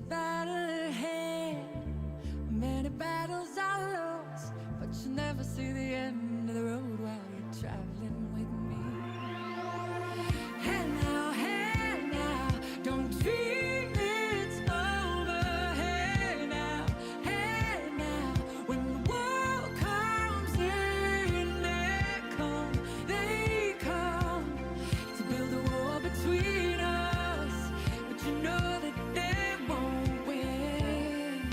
battle ahead. Many battles I lost, but you never see the end of the road while you're traveling with me. Hey now, don't dream it's over. Hey now, when the world comes in, they come to build a wall between us, but you know that they won't win.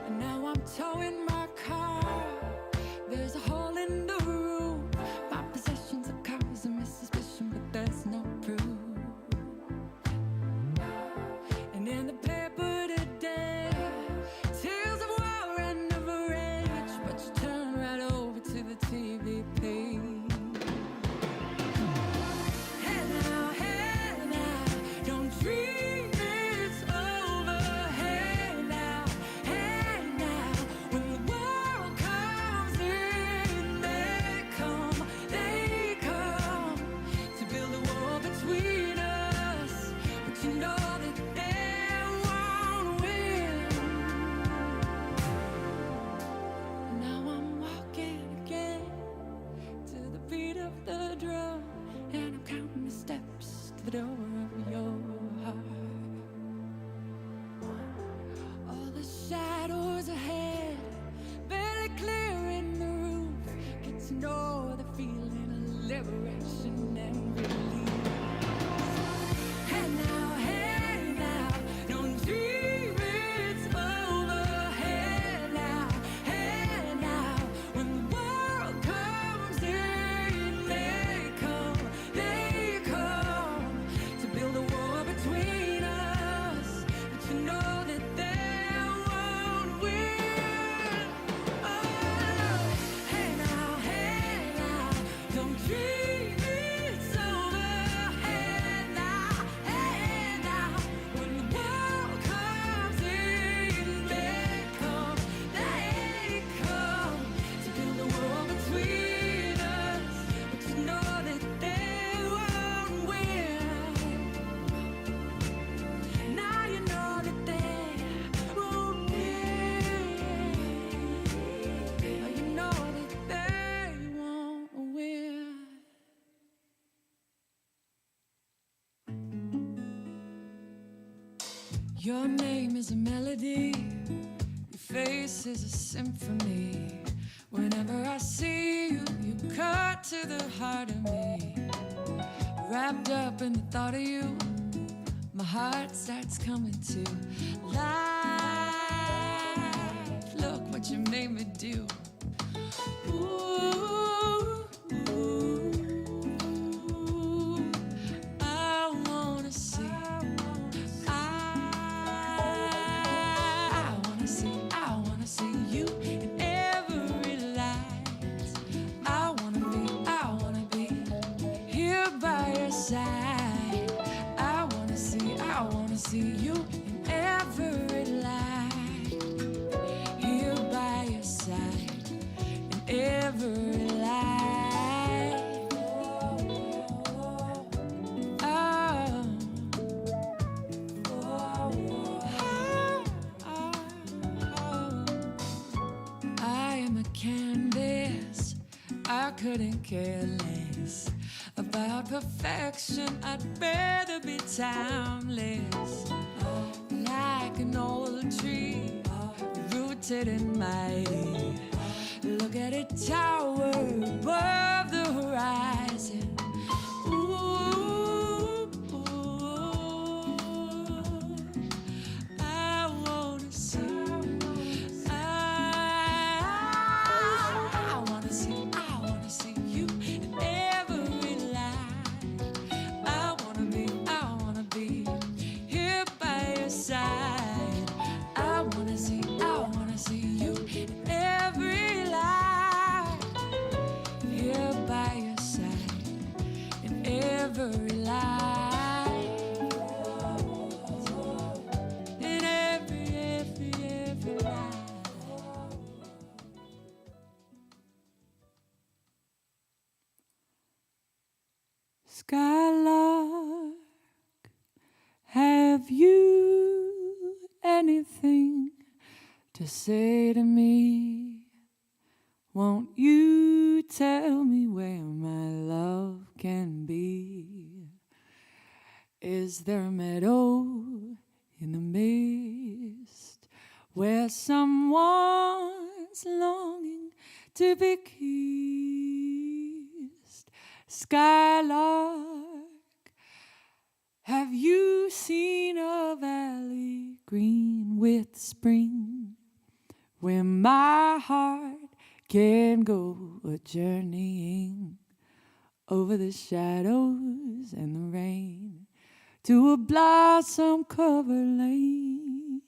And now I'm towing my car. There's a hole in the roof. My possessions are causing me suspicion, but there's no proof. And in the paper today, tales of war and of rage, but you turn right over to the TV page. Hey now, don't dream it's over. Hey now, when the world comes in, they come to build a wall between us, but you know that they won't win. Now I'm walking again to the beat of the drum, and I'm counting the steps to the door of your heart. All the shadows ahead, barely clearing the roof. Get to know the feeling of liberation and relief. Hey now, don't dream it's over. Hey now, when the world comes in, they come to build a wall between us, but you know that they won't win. Oh, hey now, don't dream it's over. Hey now, when the world comes in, they come to build a wall between us, but you know that they won't win. Now you know that they won't win. You know that they won't win. Your name is a melody, your face is a symphony. Whenever I see you, you cut to the heart of me. Wrapped up in the thought of you, my heart starts coming to life. Look what you made me do. Ooh, I wanna see. I wanna see you in every light. I wanna be here by your side. I wanna see you in every light. Here by your side, in every light. I am a canvas, I couldn't care less about perfection. I'd rather be timeless, like an old tree rooted in mighty. Look at it tower above the horizon. Ooh, I wanna see. I wanna see you in every light. I wanna be here by your side. I wanna see you in every light. Here by to say to me, won't you tell me where my love can be? Is there a meadow in the mist where someone's longing to be kissed? Skylark, have you seen a valley green with spring, where my heart can go a-journeying over the shadows and the rain to a blossom-covered lane?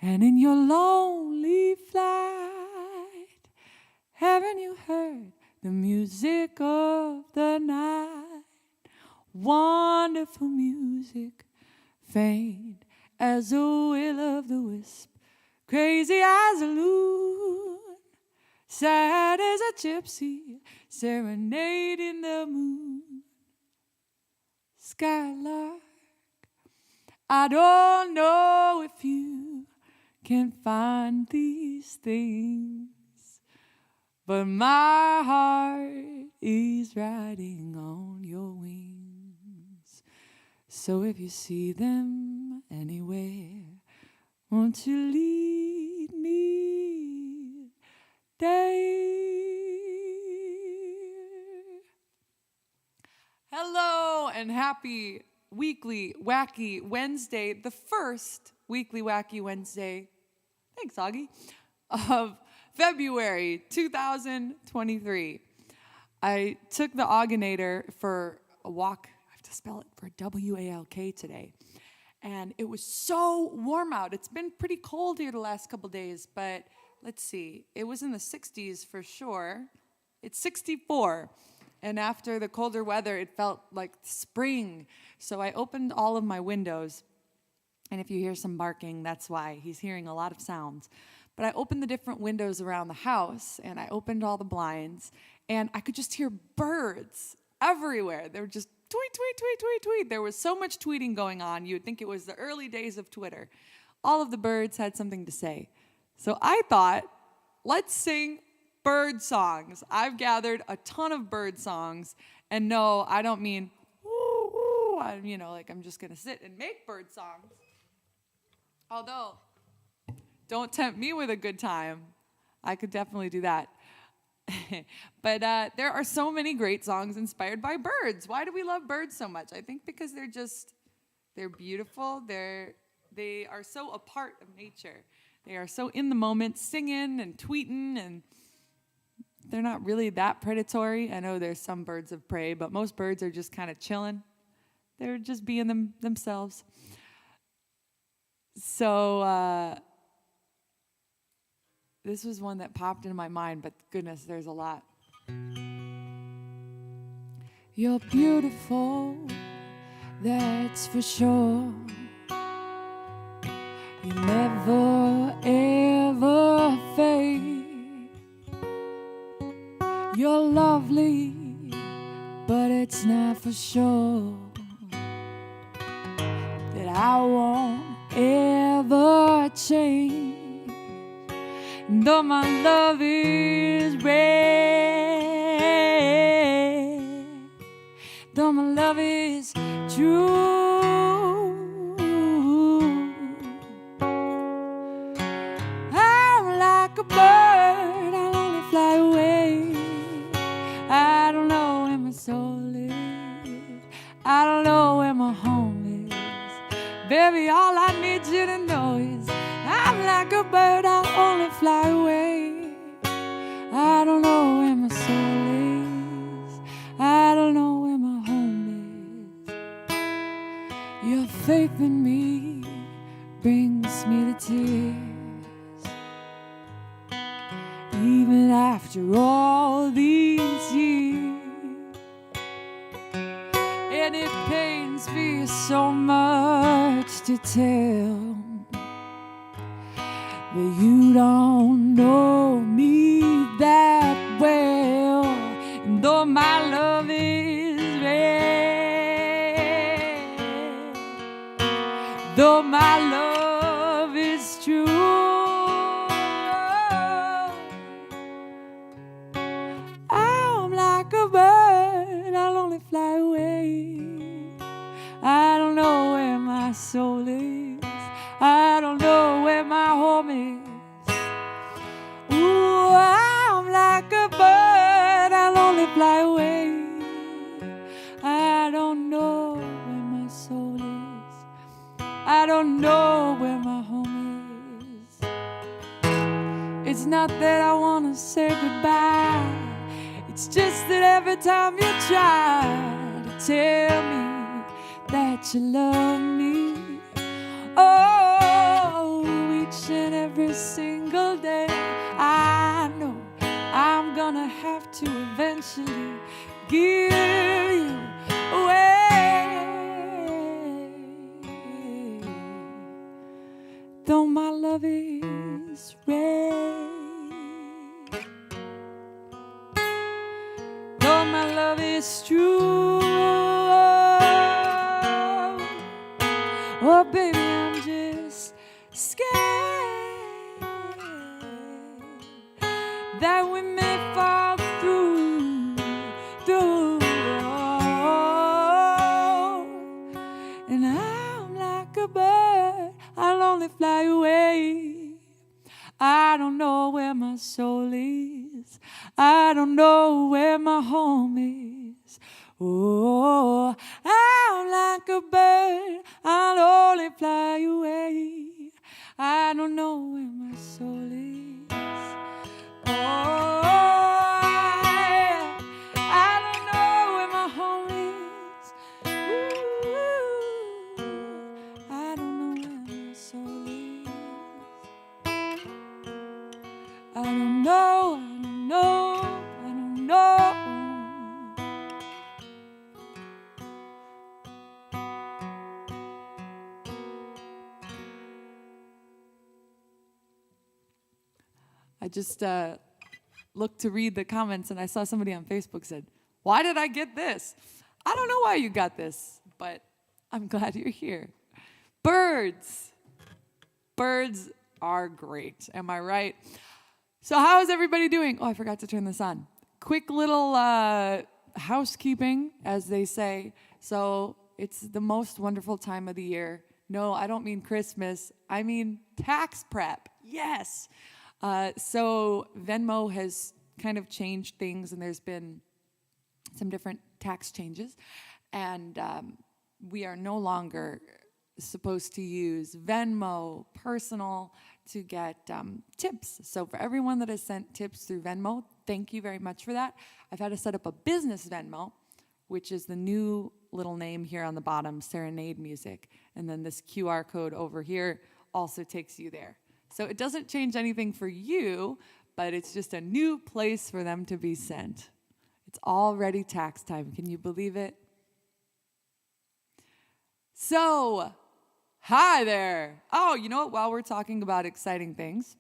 And in your lonely flight, haven't you heard the music of the night? Wonderful music, faint as a will-o'-the-wisp, crazy as a loon, sad as a gypsy serenading the moon. Skylark, I don't know if you can find these things, but my heart is riding on your wings. So if you see them anywhere, won't you lead me there? Hello and happy weekly Wacky Wednesday, the first weekly Wacky Wednesday, thanks Augie, of February 2023. I took the Auginator for a walk. I have to spell it for W-A-L-K today. And it was so warm out. It's been pretty cold here the last couple days, but let's see. It was in the 60s for sure. It's 64. And after the colder weather, it felt like spring. So I opened all of my windows. And if you hear some barking, that's why. He's hearing a lot of sounds. But I opened the different windows around the house, and I opened all the blinds, and I could just hear birds everywhere. They were just tweet, tweet, tweet, tweet, tweet. There was so much tweeting going on. You would think it was the early days of Twitter. All of the birds had something to say. So I thought, let's sing bird songs. I've gathered a ton of bird songs, and no, I don't mean, woo, woo, like I'm just going to sit and make bird songs. Although, don't tempt me with a good time. I could definitely do that. But there are so many great songs inspired by birds. Why do we love birds so much? I think because they're beautiful. They are so a part of nature. They are so in the moment, singing and tweeting, and they're not really that predatory. I know there's some birds of prey, but most birds are just kind of chilling. They're just being themselves. So this was one that popped into my mind, but goodness, there's a lot. You're beautiful, that's for sure. You never, ever fade. You're lovely, but it's not for sure that I won't ever change. Though my love is red, though my love is true, I'm like a bird, I'll only fly away. I don't know where my soul is, I don't know where my home is. Baby, all I need you to know is I'm like a bird, I'll only fly away. I don't know where my soul is, I don't know where my home is. Your faith in me brings me to tears. Even after all these years, and it pains me so much to tell that you don't know me that well. And though my love is red, though my love is true, I don't know where my home is. It's not that I want to say goodbye. It's just that every time you try to tell me that you love me, oh, each and every single day, I know I'm gonna have to eventually give you away. Though my love is red, though my love is true, oh baby, I'm just scared that we may fall through, and I'm like a bird, I'll only fly away. I don't know where my soul is, I don't know where my home is. Oh, I'm like a bird, I'll only fly away. I don't know where my soul is. Oh, I don't know where my home is. Ooh, I don't know where my soul is. I don't know, I don't know, I don't know. I just looked to read the comments, and I saw somebody on Facebook said, "Why did I get this?" I don't know why you got this, but I'm glad you're here. Birds. Birds are great. Am I right? So how is everybody doing? Oh, I forgot to turn this on. Quick little housekeeping, as they say. So it's the most wonderful time of the year. No, I don't mean Christmas. I mean tax prep. Yes. So Venmo has kind of changed things, and there's been some different tax changes. And we are no longer supposed to use Venmo personal to get tips. So for everyone that has sent tips through Venmo, thank you very much for that. I've had to set up a business Venmo, which is the new little name here on the bottom, Serenade Music. And then this QR code over here also takes you there. So it doesn't change anything for you, but it's just a new place for them to be sent. It's already tax time. Can you believe it? So, hi there. Oh, you know what? While we're talking about exciting things,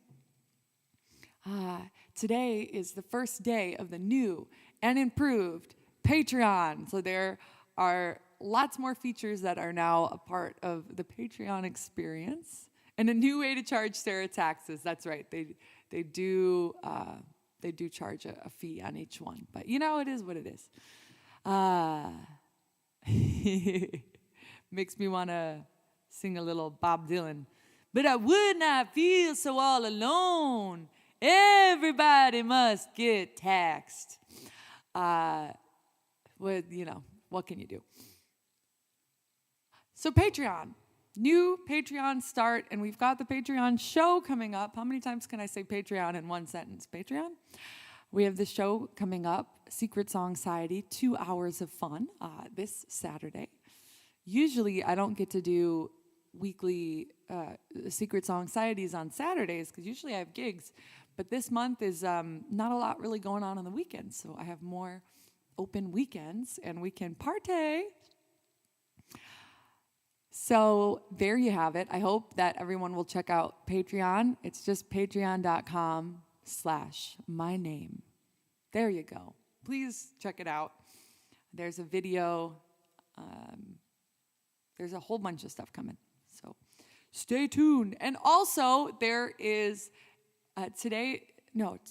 today is the first day of the new and improved Patreon. So there are lots more features that are now a part of the Patreon experience, and a new way to charge Sarah taxes. That's right. They do charge a fee on each one, but you know, it is what it is. Makes me want to sing a little Bob Dylan. But I would not feel so all alone. Everybody must get taxed. Well, you know, what can you do? So Patreon. New Patreon start, and we've got the Patreon show coming up. How many times can I say Patreon in one sentence? Patreon? We have the show coming up, Secret Song Society, 2 hours of fun, this Saturday. Usually I don't get to do weekly Secret Song Societies on Saturdays, because usually I have gigs. But this month is not a lot really going on the weekends, so I have more open weekends, and we can partay. So there you have it. I hope that everyone will check out Patreon. It's just patreon.com/myname. There you go. Please check it out. There's a video. There's a whole bunch of stuff coming. So stay tuned. And also there is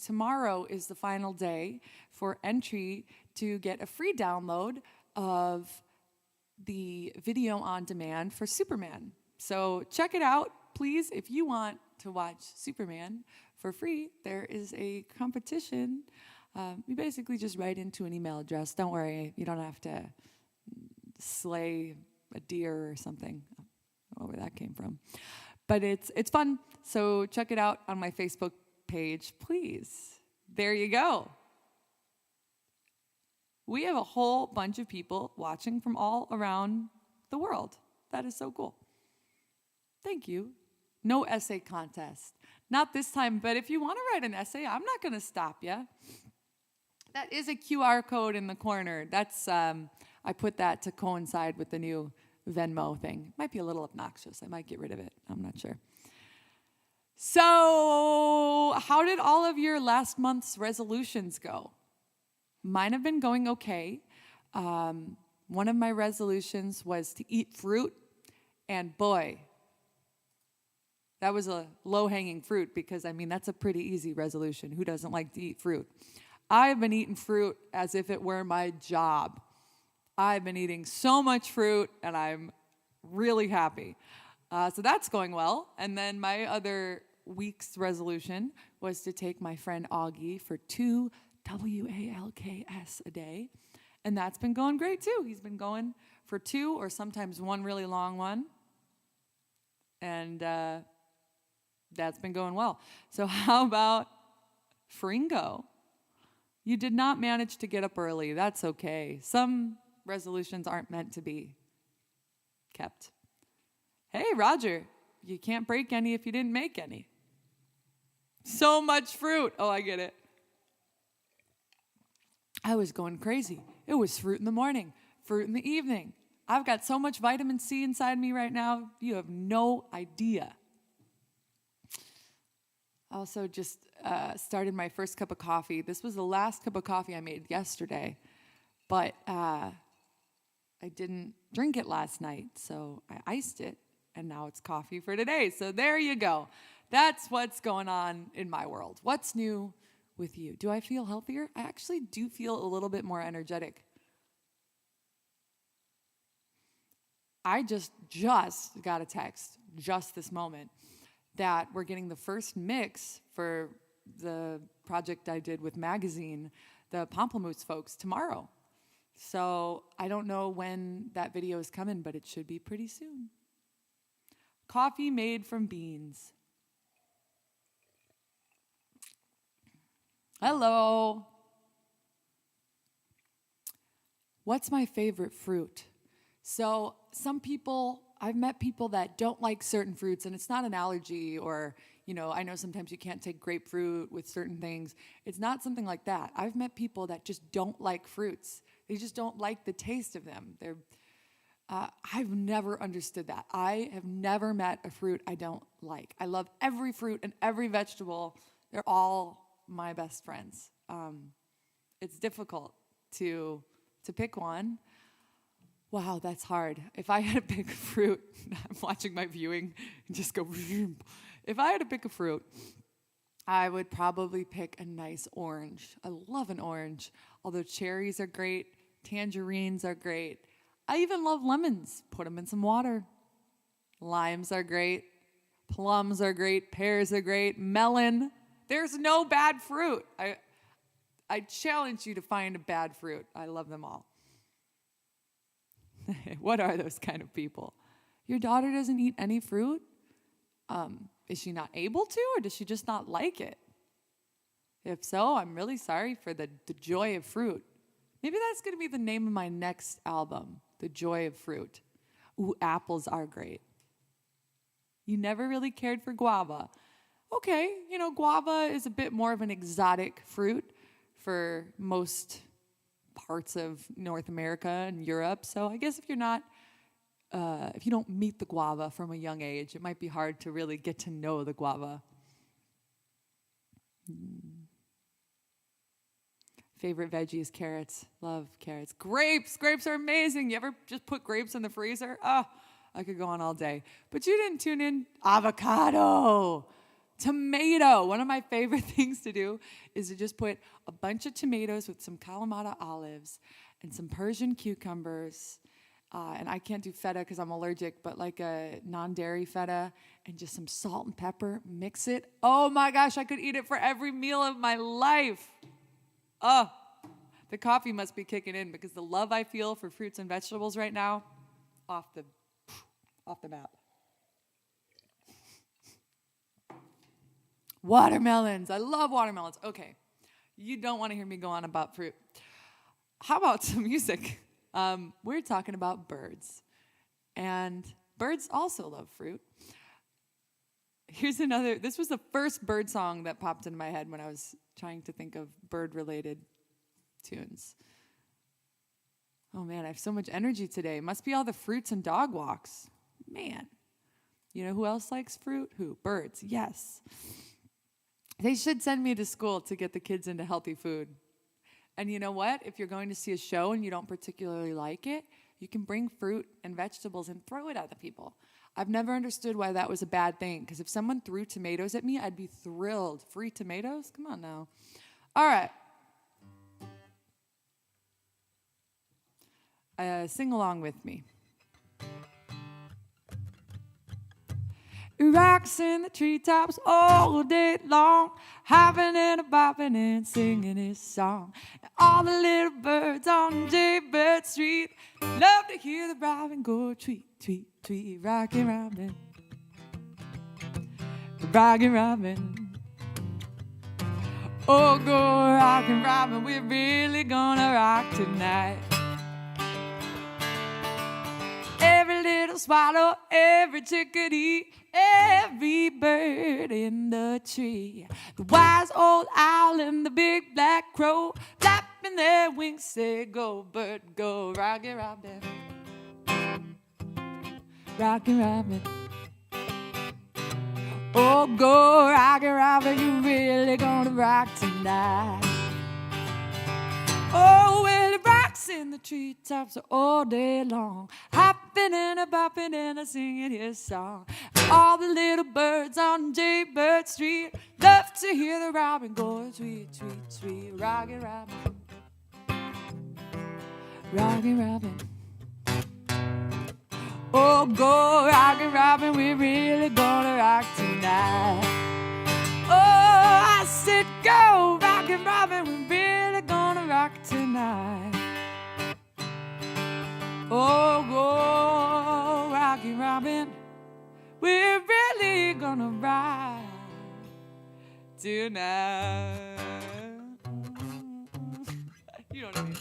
tomorrow is the final day for entry to get a free download of the video on demand for Superman. So check it out, please. If you want to watch Superman for free, there is a competition. You basically just write into an email address. Don't worry, you don't have to slay a deer or something. know where that came from. But it's fun. So check it out on my Facebook page, please. There you go. We have a whole bunch of people watching from all around the world. That is so cool. Thank you. No essay contest. Not this time, but if you want to write an essay, I'm not going to stop you. That is a QR code in the corner. That's I put that to coincide with the new Venmo thing. Might be a little obnoxious. I might get rid of it. I'm not sure. So, how did all of your last month's resolutions go? Mine have been going okay. One of my resolutions was to eat fruit, and boy, that was a low-hanging fruit because, I mean, that's a pretty easy resolution. Who doesn't like to eat fruit? I've been eating fruit as if it were my job. I've been eating so much fruit, and I'm really happy. So that's going well. And then my other week's resolution was to take my friend Augie for 2 WALKS a day. And that's been going great, too. He's been going for 2 or sometimes 1 really long one. And that's been going well. So how about Fringo? You did not manage to get up early. That's okay. Some resolutions aren't meant to be kept. Hey, Roger, you can't break any if you didn't make any. So much fruit. Oh, I get it. I was going crazy. It was fruit in the morning, fruit in the evening. I've got so much vitamin C inside me right now, you have no idea. I also just started my first cup of coffee. This was the last cup of coffee I made yesterday, but I didn't drink it last night, so I iced it, and now it's coffee for today. So there you go. That's what's going on in my world. What's new with you? Do I feel healthier? I actually do feel a little bit more energetic. I just got a text just this moment that we're getting the first mix for the project I did with Magazine, the Pamplemousse folks, tomorrow. So I don't know when that video is coming, but it should be pretty soon. Coffee made from beans. Hello. What's my favorite fruit? So I've met people that don't like certain fruits, and it's not an allergy or, I know sometimes you can't take grapefruit with certain things. It's not something like that. I've met people that just don't like fruits. They just don't like the taste of them. I've never understood that. I have never met a fruit I don't like. I love every fruit and every vegetable. They're all my best friends. It's difficult to pick one. Wow, that's hard. If I had to pick a fruit, I'm watching my viewing and just go, if I had to pick a fruit, I would probably pick a nice orange. I love an orange, although cherries are great, tangerines are great. I even love lemons. Put them in some water. Limes are great. Plums are great. Pears are great. Melon. There's no bad fruit. I challenge you to find a bad fruit. I love them all. What are those kind of people? Your daughter doesn't eat any fruit? Is she not able to, or does she just not like it? If so, I'm really sorry for the joy of fruit. Maybe that's going to be the name of my next album, The Joy of Fruit. Ooh, apples are great. You never really cared for guava. Okay, guava is a bit more of an exotic fruit for most parts of North America and Europe. So I guess if you don't meet the guava from a young age, it might be hard to really get to know the guava. Favorite veggie is carrots. Love carrots. Grapes. Grapes are amazing. You ever just put grapes in the freezer? Oh, I could go on all day. But you didn't tune in. Avocado. Tomato. One of my favorite things to do is to just put a bunch of tomatoes with some Kalamata olives and some Persian cucumbers. And I can't do feta because I'm allergic, but like a non-dairy feta and just some salt and pepper. Mix it. Oh my gosh, I could eat it for every meal of my life. Oh, the coffee must be kicking in because the love I feel for fruits and vegetables right now, off the map. Watermelons. I love watermelons. Okay. You don't want to hear me go on about fruit. How about some music? We're talking about birds. And birds also love fruit. Here's another. This was the first bird song that popped into my head when I was trying to think of bird-related tunes. Oh, man, I have so much energy today. Must be all the fruits and dog walks. Man. You know who else likes fruit? Who? Birds. Yes. They should send me to school to get the kids into healthy food. And you know what? If you're going to see a show and you don't particularly like it, you can bring fruit and vegetables and throw it at the people. I've never understood why that was a bad thing, because if someone threw tomatoes at me, I'd be thrilled. Free tomatoes? Come on now. All right. Sing along with me. It rocks in the treetops all day long, hopping and a-bopping and singing his song. And all the little birds on Jaybird Street love to hear the robin go tweet, tweet, tweet. Rockin' Robin, Rockin' Robin. Oh, go Rockin' Robin, we're really gonna rock tonight. Every little swallow, every chickadee, every bird in the tree. The wise old owl and the big black crow, flapping their wings, say, go, bird, go. Rockin' Robin, Rockin' Robin. Oh, go, Rockin' Robin, you really gonna rock tonight. Oh, well, it rocks in the treetops all day long, hopping and a-bopping and a-singing his song. All the little birds on Jaybird Street love to hear the robin go tweet, tweet, tweet. Rockin' Robin, Rockin' Robin. Oh, go Rockin' Robin, we're really gonna rock tonight. Oh, I said go Rockin' Robin, we're really gonna rock tonight. Oh, go Rockin' Robin, we're really gonna rock tonight. You know what I mean?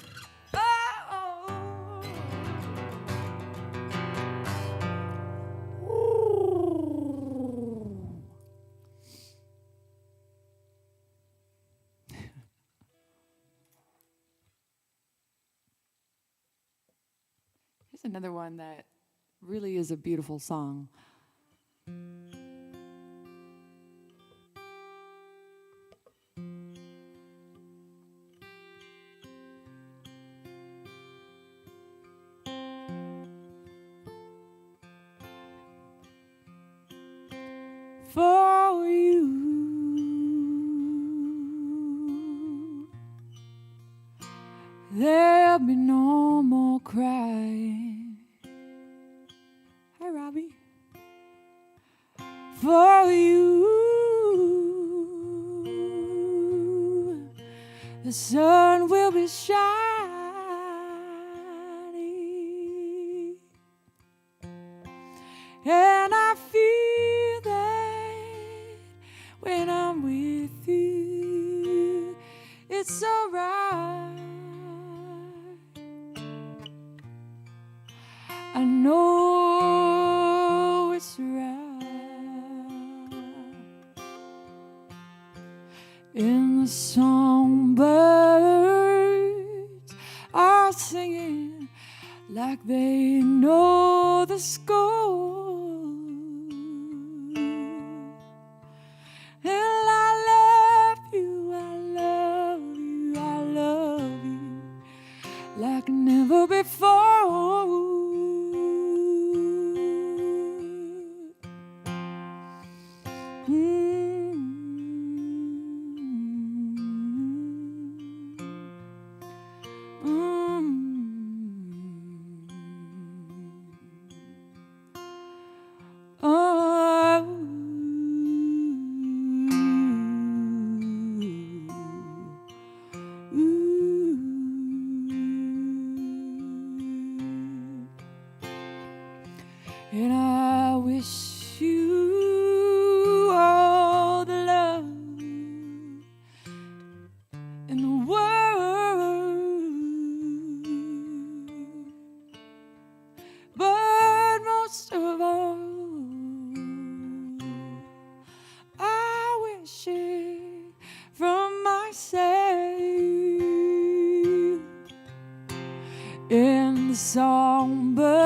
Here's another one that really is a beautiful song. For you, there'll be no more crying. Hi, Robbie. For you, the sun will be shining, and I feel that when I'm with you, it's so right. I know it's right. In the songbirds are singing like they know the score. And I love you, I love you, I love you like never before. And I wish you all the love most of all, I wish it from myself. In the songbirds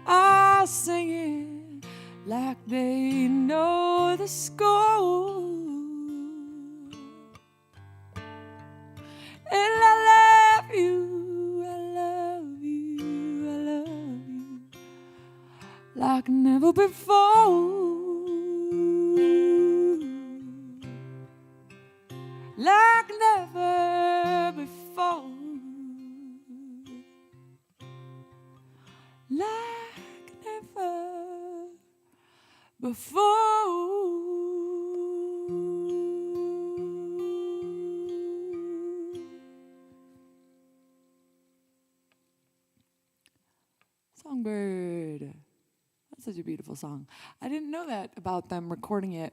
are singing like they know the score. And I love you, I love you, I love you like never before. Like never before. Like never before. Songbird. That's such a beautiful song. I didn't know that about them recording it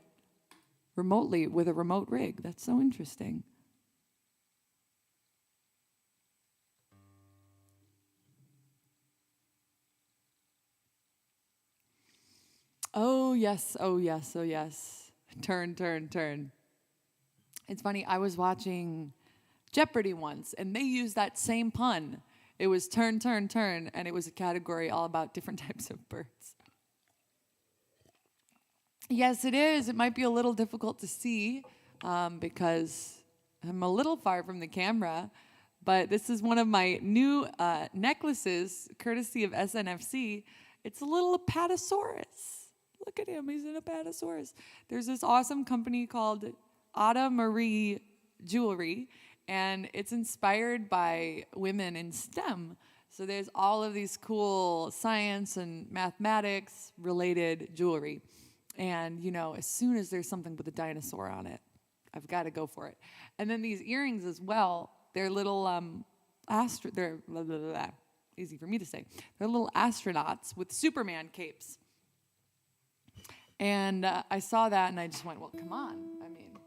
remotely with a remote rig. That's so interesting. Oh, yes, oh, yes, oh, yes. Turn, turn, turn. It's funny, I was watching Jeopardy once, and they used that same pun. It was turn, turn, turn, and it was a category all about different types of birds. Yes, it is. It might be a little difficult to see because I'm a little far from the camera, but this is one of my new necklaces, courtesy of SNFC. It's a little apatosaurus. Look at him, he's an apatosaurus. There's this awesome company called Ada Marie Jewelry, and it's inspired by women in STEM. So there's all of these cool science and mathematics related jewelry. And, you know, as soon as there's something with a dinosaur on it, I've got to go for it. And then these earrings as well, they're little, they're blah, blah, blah, blah. Easy for me to say. They're little astronauts with Superman capes. And I saw that and I just went, well, come on. I mean,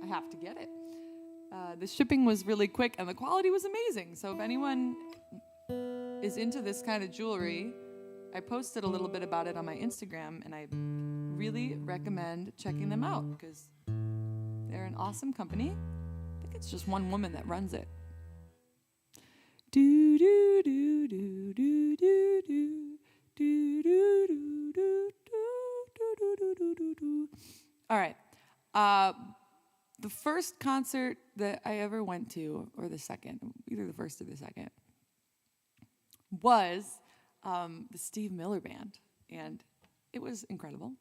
I have to get it. The shipping was really quick and the quality was amazing. So if anyone is into this kind of jewelry, I posted a little bit about it on my Instagram, and I really recommend checking them out because they're an awesome company. I think it's just one woman that runs it. Do do do do do do do do do do do do do do do. All right. The first concert that I ever went to, or the second, either the first or the second, was the Steve Miller Band, and it was incredible.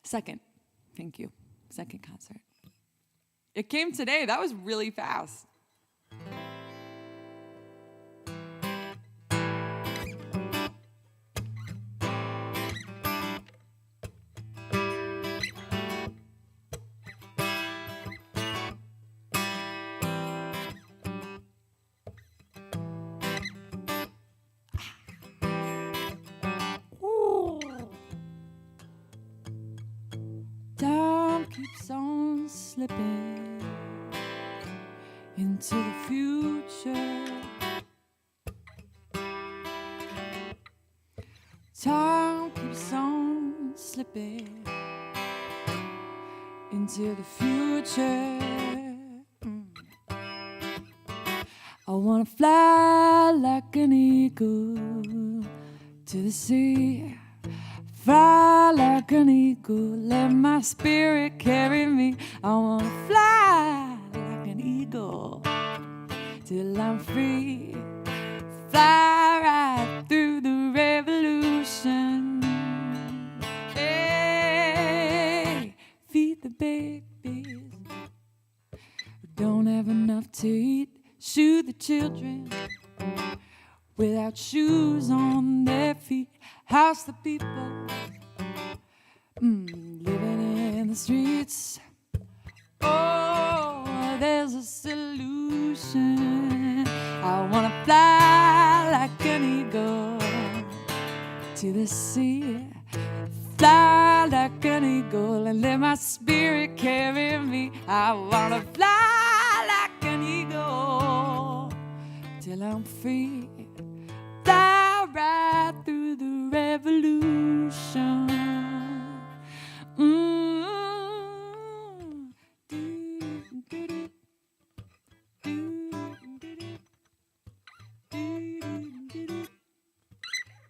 Second, thank you. Second concert. It came today. That was really fast. Time keeps on slipping into the future. Time keeps on slipping into the future. I wanna fly like an eagle to the sea. Fly like an eagle, let my spirit carry me. I wanna fly like an eagle till I'm free. Fly right through the revolution. Hey, feed the babies who don't have enough to eat. Shoot the children without shoes on their feet. House the people living in the streets. Oh, there's a solution. I wanna fly like an eagle to the sea. Fly like an eagle and let my spirit carry me. I wanna fly like an eagle till I'm free. Fly right through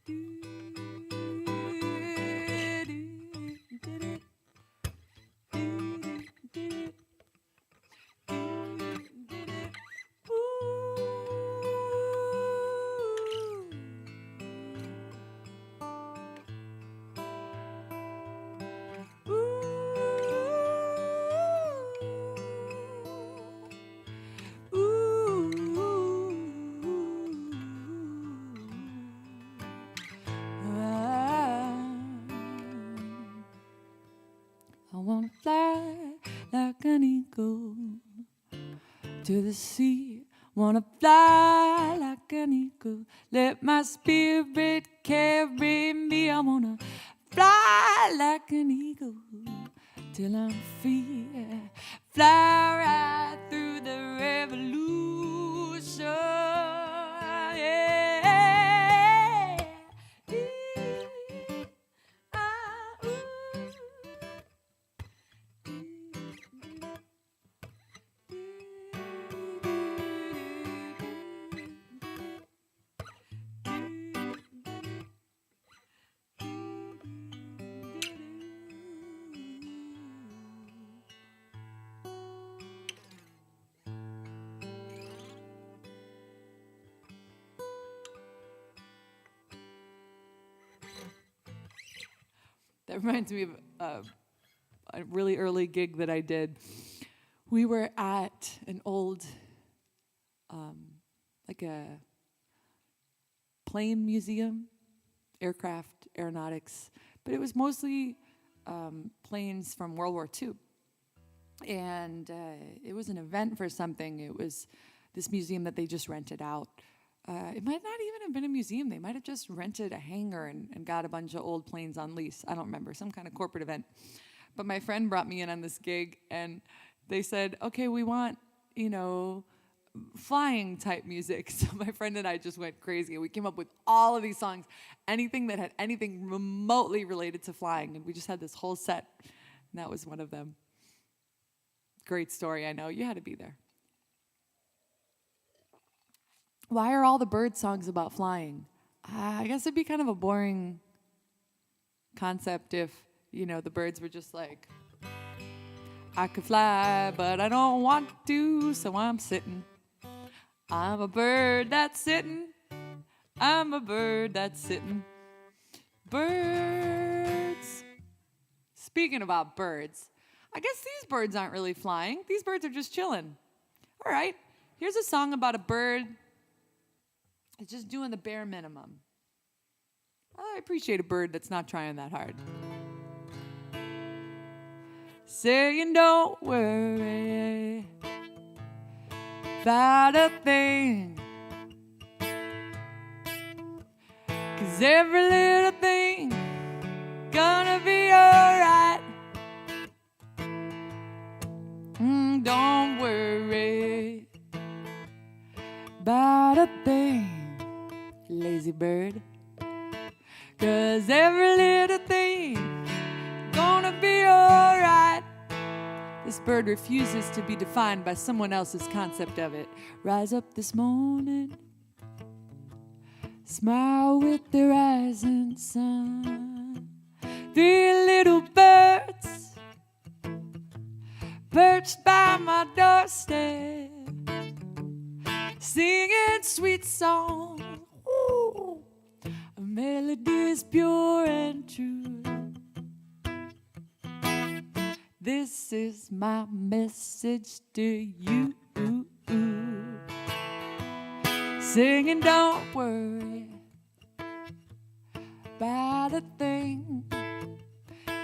I wanna fly like an eagle to the sea. Wanna fly like an eagle. Let my spirit carry me. I wanna fly like an eagle till I'm free. Fly right through the revolution. Yeah. That reminds me of a really early gig that I did. We were at an old, like a plane museum, aeronautics, but it was mostly planes from World War II. And it was an event for something. It was this museum that they just rented out. It might not even have been a museum. They might have just rented a hangar and got a bunch of old planes on lease. I don't remember, some kind of corporate event. But my friend brought me in on this gig, and they said, okay, we want, flying type music. So my friend and I just went crazy. We came up with all of these songs, anything that had anything remotely related to flying. And we just had this whole set, and that was one of them. Great story, I know. You had to be there. Why are all the bird songs about flying? I guess it'd be kind of a boring concept if, the birds were just like, I could fly, but I don't want to, so I'm sitting. I'm a bird that's sitting. I'm a bird that's sitting. Birds. Speaking about birds, I guess these birds aren't really flying. These birds are just chilling. All right, here's a song about a bird. It's just doing the bare minimum. I appreciate a bird that's not trying that hard. Saying don't worry about a thing, 'cause every little thing gonna be alright. Don't worry about a thing, lazy bird, 'cause every little thing gonna be alright. This bird refuses to be defined by someone else's concept of it. Rise up this morning, smile with the rising sun. 3 little birds perched by my doorstep, singing sweet songs. Ooh, a melody is pure and true. This is my message to you. Singing don't worry about a thing.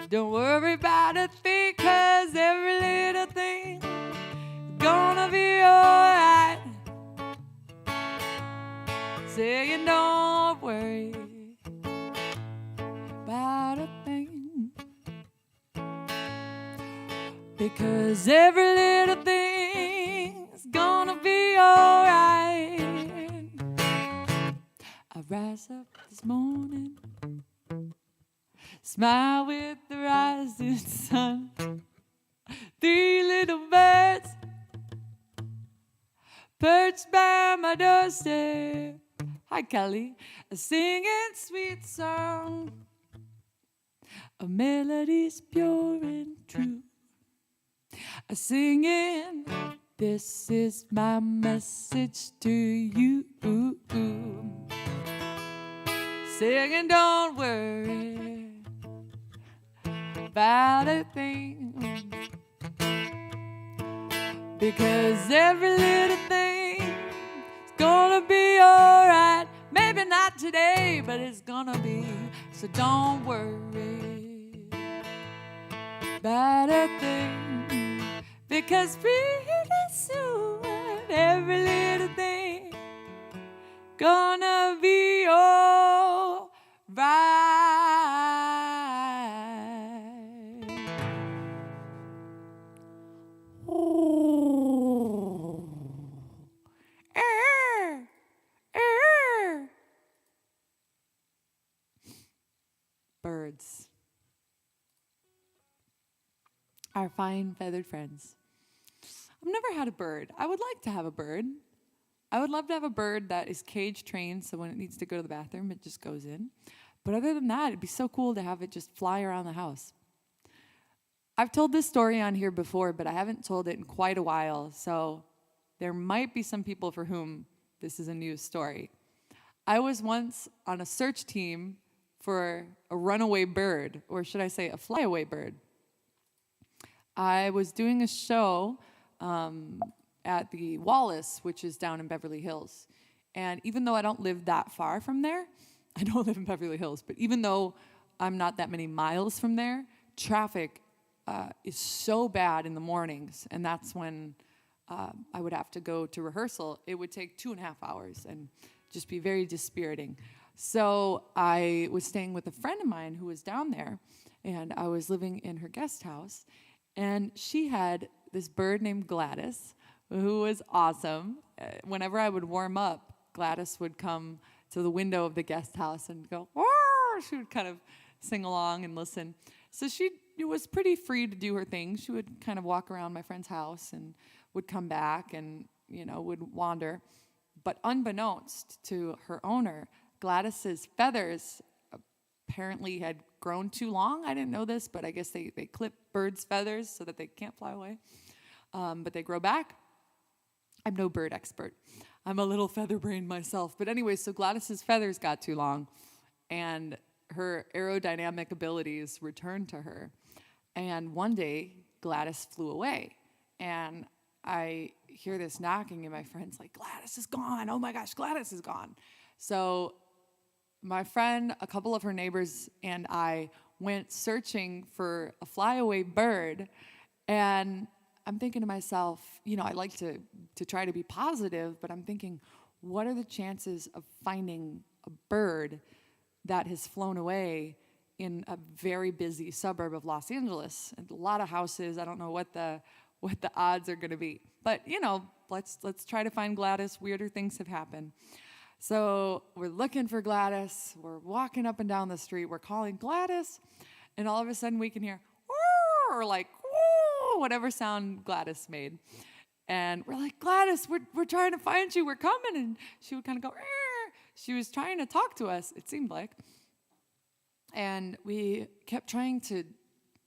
Don't worry about a thing, 'cause every little thing is gonna be alright. Saying don't worry about a thing, because every little thing's gonna be alright. I rise up this morning, smile with the rising sun. 3 little birds perched by my doorstep. Hi, Kelly. A singing sweet song, a melody's pure and true. A singing, this is my message to you. Singing, don't worry about a thing, because every little thing is gonna be alright. Maybe not today, but it's gonna be. So don't worry about a thing, because pretty soon every little thing gonna be all right. Oh. Birds, our fine feathered friends. I've never had a bird. I would like to have a bird. I would love to have a bird that is cage trained, so when it needs to go to the bathroom, it just goes in. But other than that, it'd be so cool to have it just fly around the house. I've told this story on here before, but I haven't told it in quite a while, so there might be some people for whom this is a new story. I was once on a search team for a runaway bird, or should I say a flyaway bird. I was doing a show at the Wallace, which is down in Beverly Hills. And even though I don't live that far from there, I don't live in Beverly Hills, but even though I'm not that many miles from there, traffic is so bad in the mornings, and that's when I would have to go to rehearsal. It would take 2.5 hours and just be very dispiriting. So I was staying with a friend of mine who was down there, and I was living in her guest house, and she had this bird named Gladys, who was awesome. Whenever I would warm up, Gladys would come to the window of the guest house and go, "Wah!" She would kind of sing along and listen. So she was pretty free to do her thing. She would kind of walk around my friend's house and would come back and, would wander. But unbeknownst to her owner, Gladys's feathers apparently had grown too long. I didn't know this, but I guess they clip birds' feathers so that they can't fly away. But they grow back. I'm no bird expert. I'm a little feather-brained myself. But anyway, so Gladys's feathers got too long, and her aerodynamic abilities returned to her. And one day, Gladys flew away. And I hear this knocking, and my friend's like, "Gladys is gone. Oh my gosh, Gladys is gone." So my friend, a couple of her neighbors, and I went searching for a flyaway bird. And I'm thinking to myself, I like to try to be positive, but I'm thinking, what are the chances of finding a bird that has flown away in a very busy suburb of Los Angeles? And a lot of houses. I don't know what the odds are going to be. But, let's try to find Gladys. Weirder things have happened. So we're looking for Gladys. We're walking up and down the street. We're calling Gladys. And all of a sudden we can hear, or like, whatever sound Gladys made. And we're like, "Gladys, we're trying to find you. We're coming." And she would kind of go, "Arr." She was trying to talk to us, it seemed like. And we kept trying to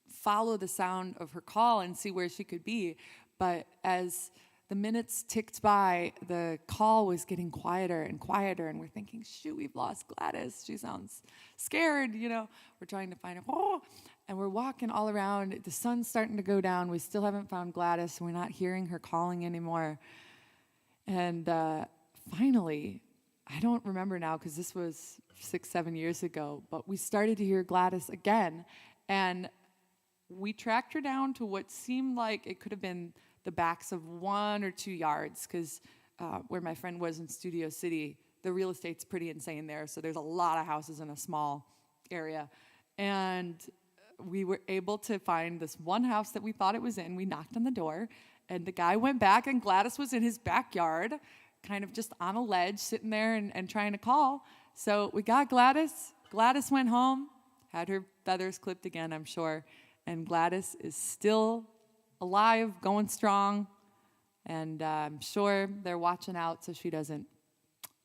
follow the sound of her call and see where she could be. But as the minutes ticked by, the call was getting quieter and quieter, and we're thinking, shoot, we've lost Gladys. She sounds scared, We're trying to find her. Oh, and we're walking all around. The sun's starting to go down. We still haven't found Gladys. We're not hearing her calling anymore. And finally, I don't remember now because this was 6-7 years ago, but we started to hear Gladys again. And we tracked her down to what seemed like it could have been the backs of 1 or 2 yards, because where my friend was in Studio City, the real estate's pretty insane there, so there's a lot of houses in a small area. And we were able to find this one house that we thought it was in. We knocked on the door, and the guy went back, and Gladys was in his backyard, kind of just on a ledge, sitting there and trying to call. So we got Gladys. Gladys went home, had her feathers clipped again, I'm sure, and Gladys is still alive, going strong, and I'm sure they're watching out so she doesn't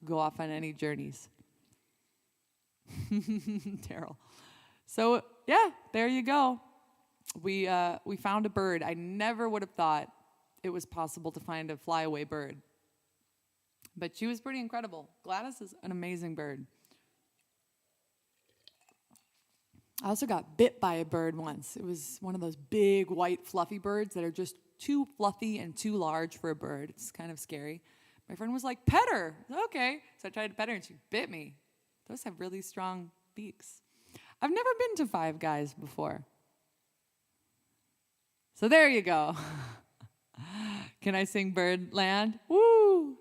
go off on any journeys. Daryl. So, yeah, there you go. We found a bird. I never would have thought it was possible to find a flyaway bird. But she was pretty incredible. Gladys is an amazing bird. I also got bit by a bird once. It was one of those big, white, fluffy birds that are just too fluffy and too large for a bird. It's kind of scary. My friend was like, pet her. Okay. So I tried to pet her, and she bit me. Those have really strong beaks. I've never been to Five Guys before. So there you go. Can I sing Birdland? Woo!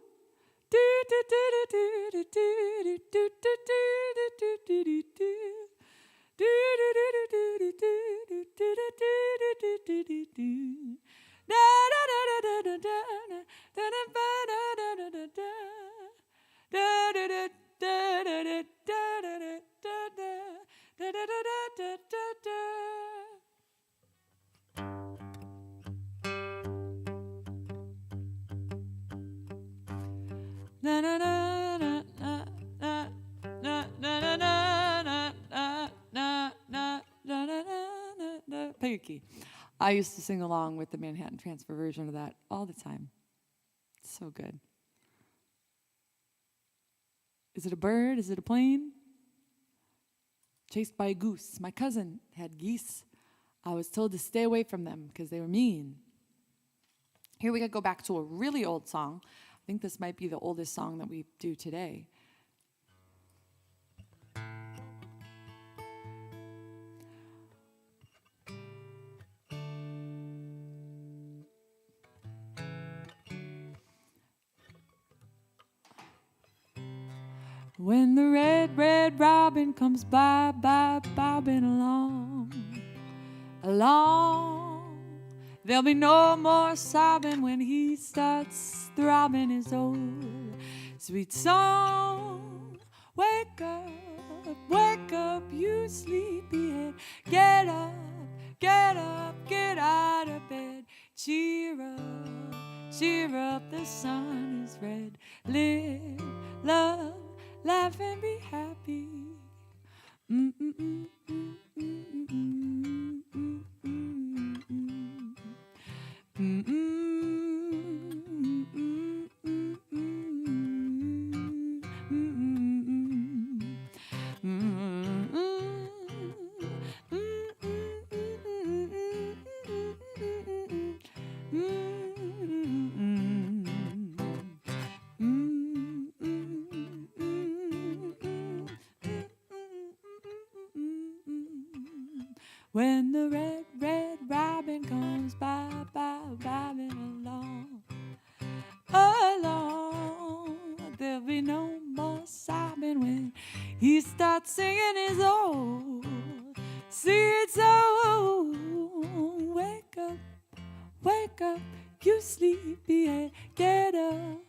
Pick a key. I used to sing along with the Manhattan Transfer version of that all the time. So good. Is it a bird? Is it a plane? Chased by a goose. My cousin had geese. I was told to stay away from them because they were mean. Here we go back to a really old song. I think this might be the oldest song that we do today. When the red, red robin comes by, bobbing along, along, there'll be no more sobbing when he starts throbbing his old sweet song. Wake up, you sleepyhead. Get up, get up, get out of bed. Cheer up, the sun is red. Live, love, laugh and be happy. When the red, red robin comes by, bobbing along, along, there'll be no more sobbing when he starts singing his old sweet song. Wake up, you sleepyhead. Get up,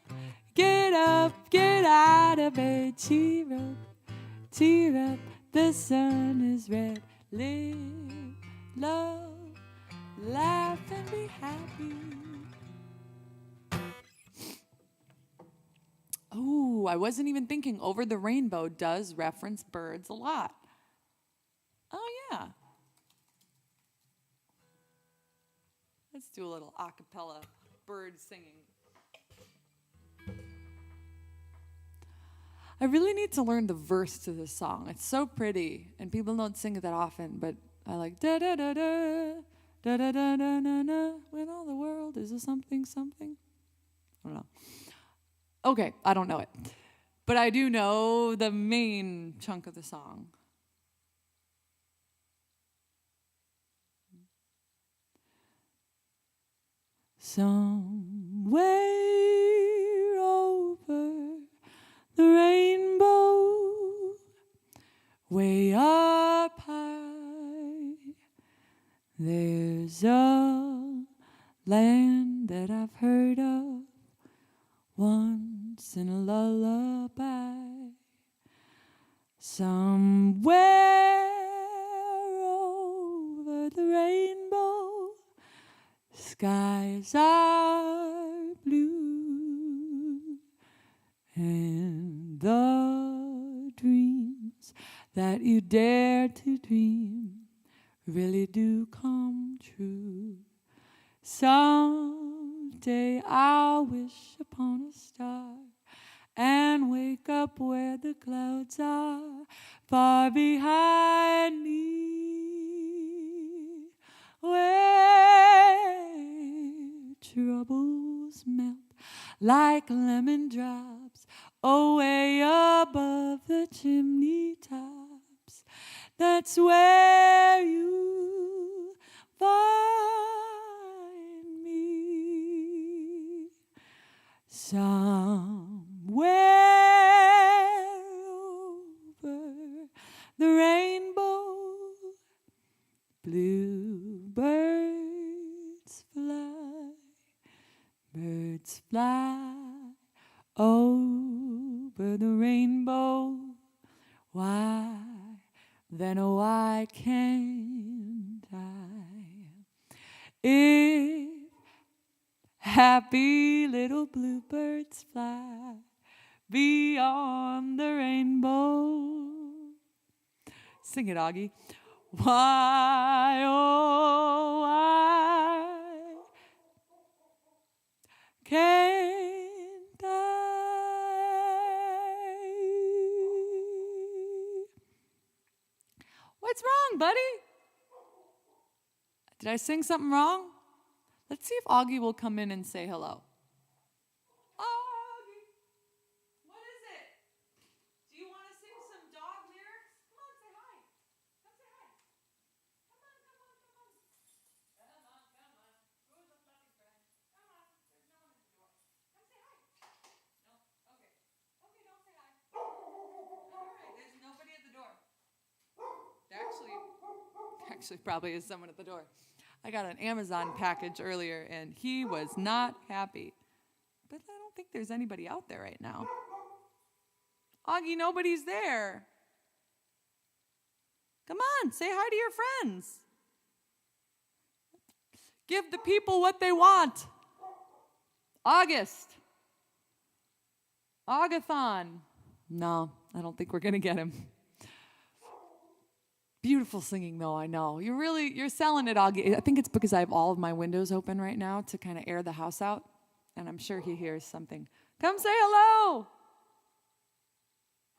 get out of bed. Cheer up, the sun is red. Live, love, laugh and be happy. Oh, I wasn't even thinking Over the Rainbow does reference birds a lot. Oh, yeah. Let's do a little a cappella bird singing. I really need to learn the verse to this song. It's so pretty, and people don't sing it that often, but I like da-da-da-da, da-da-da-da-da-da, when all the world is a something, something. I don't know. Okay, I don't know it. But I do know the main chunk of the song. Somewhere over the rainbow, way up high, there's a land that I've heard of once in a lullaby. Somewhere over the rainbow, skies are blue, and you dare to dream really do come true. Someday I'll wish upon a star and wake up where the clouds are far behind me, where troubles melt like lemon drops away above the chimney tops. That's where you find me. Somewhere over the rainbow, bluebirds fly, birds fly over the rainbow. Why, then why can't I? If happy little bluebirds fly beyond the rainbow. Sing it, Augie. Why, oh, why can't I? What's wrong, buddy? Did I sing something wrong? Let's see if Augie will come in and say hello. Augie, what is it? Do you want to sing some dog lyrics? Come on, say hi. Come say hi. Come on, come on, come on. Come on, come on. Who's a fluffy friend? Come on, there's no one at the door. Come say hi. No? Okay. Okay, don't say hi. All right, there's nobody at the door. There actually probably is someone at the door. I got an Amazon package earlier, and he was not happy. But I don't think there's anybody out there right now. Augie, nobody's there. Come on, say hi to your friends. Give the people what they want. August. Augathon. No, I don't think we're going to get him. Beautiful singing, though, I know. You're selling it, Augie. I think it's because I have all of my windows open right now to kind of air the house out, and I'm sure he hears something. Come say hello.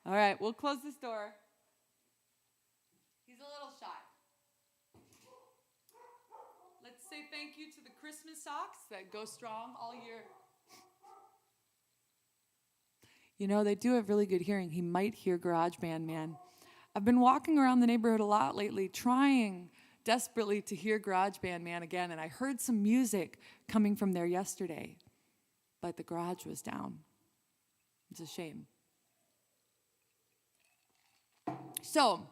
All right, we'll close this door. He's a little shy. Let's say thank you to the Christmas socks that go strong all year. You know, they do have really good hearing. He might hear GarageBand Man. I've been walking around the neighborhood a lot lately, trying desperately to hear GarageBand Man again, and I heard some music coming from there yesterday, but the garage was down. It's a shame. So,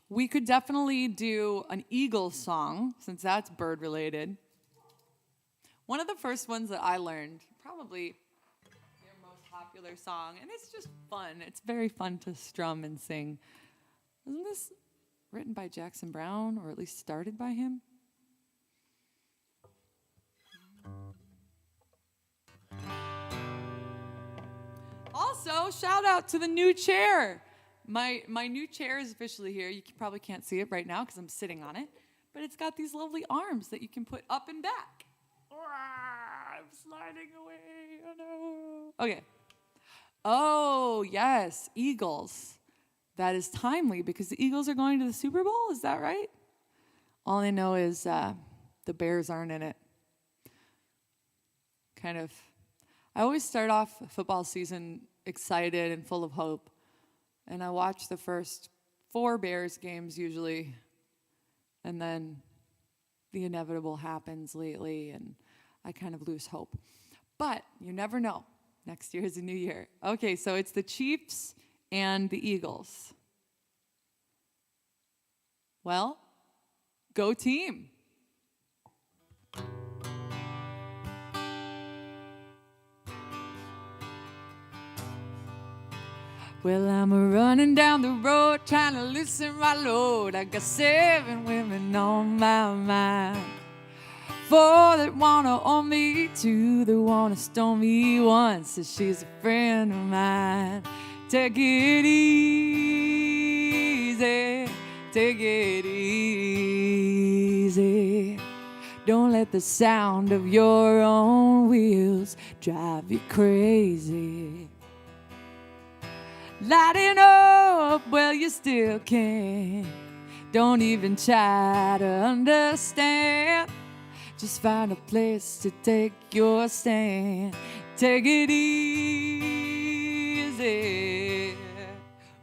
we could definitely do an Eagles song, since that's bird-related. One of the first ones that I learned, probably their most popular song, and it's just fun. It's very fun to strum and sing. Isn't this written by Jackson Browne, or at least started by him? Also, shout out to the new chair. My new chair is officially here. You probably can't see it right now because I'm sitting on it, but it's got these lovely arms that you can put up and back. I'm sliding away. Oh no. Okay. Oh, yes, Eagles. That is timely because the Eagles are going to the Super Bowl. Is that right? All I know is the Bears aren't in it. I always start off football season excited and full of hope. And I watch the first 4 Bears games usually. And then the inevitable happens lately, and I kind of lose hope. But you never know. Next year is a new year. Okay, so it's the Chiefs and the Eagles. Well, go team. Well, I'm running down the road trying to loosen my load. I got 7 women on my mind. 4 that wanna own me, 2 that wanna stone me, 1 says she's a friend of mine. Take it easy, take it easy. Don't let the sound of your own wheels drive you crazy. Lighting up, well, you still can. Don't even try to understand. Just find a place to take your stand. Take it easy.